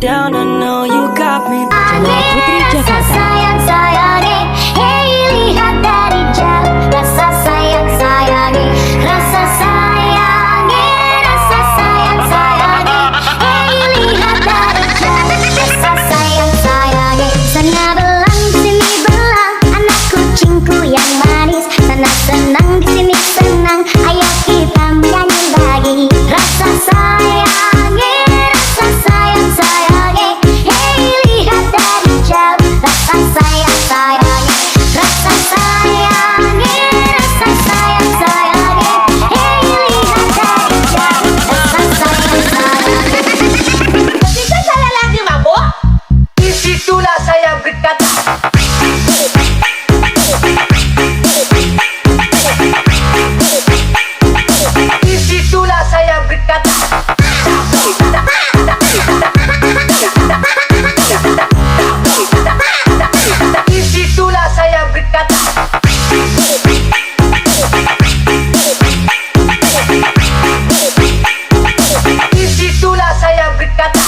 down, I know you got me. Channel Putri Jakarta. Sayang-sayangi, hey lihat dari jauh. Rasa sayang-sayangi, rasa sayangi, rasa sayang-sayangi, hey lihat dari jauh. Rasa sayang-sayangi, sana belang sini belang, anak kucingku yang manis. Sana senang sini senang, ayo kita menyanyi lagi. Rasa sayangi, rasa sayang-sayangi, hey lihat dari jauh. Rasa sayang-sayangi, rasa sayangi, rasa sayang-sayangi, hey lihat dari jauh. Rasa sayang-sayangi. Ketika saya lagi mabuk, disitulah saya berkata. Disitulah saya berkata. Disitulah saya berkata. Disitulah saya berkata.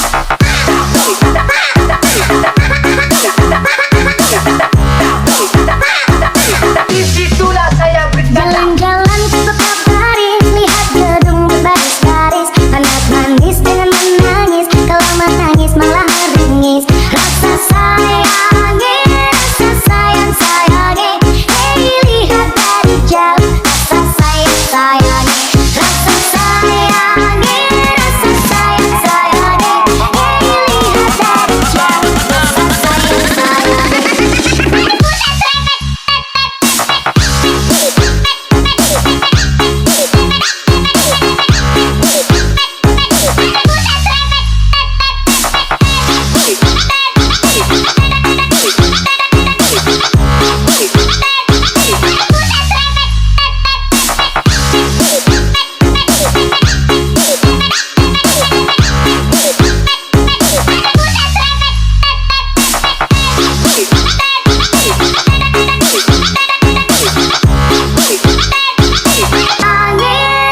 Disitulah saya berkata. Jalan-jalan ke kota Paris, lihat gedung berbaris-baris, anak manis dengan menangis, kalau menangis malah meringis. Rasa sayangi, rasa sayang-sayangi, hey lihat dari jauh. Rasa sayang-sayangi, rasa sayangi, rasa sayang-sayangi, hey lihat dari jauh. Rasa sayang-sayangi.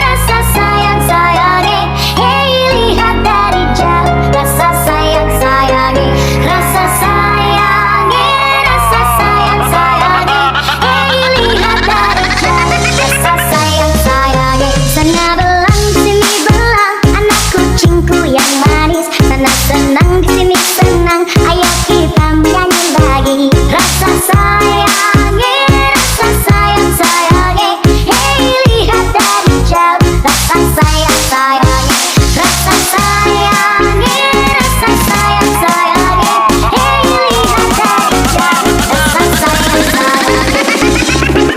Rasa sayang-sayangi, hey lihat dari jauh. Rasa sayang-sayangi, rasa sayangi, rasa sayang-sayangi, hey lihat dari jauh. Rasa sayang-sayangi, sana belang sini belang, anak kucingku yang manis. Sana senang sini senang, ayo kita menyanyi lagi. Rasa sayangi, rasa sayang-sayangi, hey lihat dari jauh. Rasa sayang-sayangi, rasa sayangi, rasa sayang-sayangi, hey lihat dari jauh. Rasa sayang-sayangi.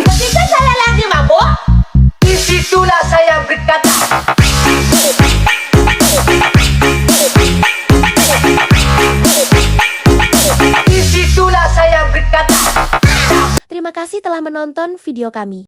Ketika saya lagi mabuk, disitulah saya berkata. Disitulah saya berkata. Terima kasih telah menonton video kami.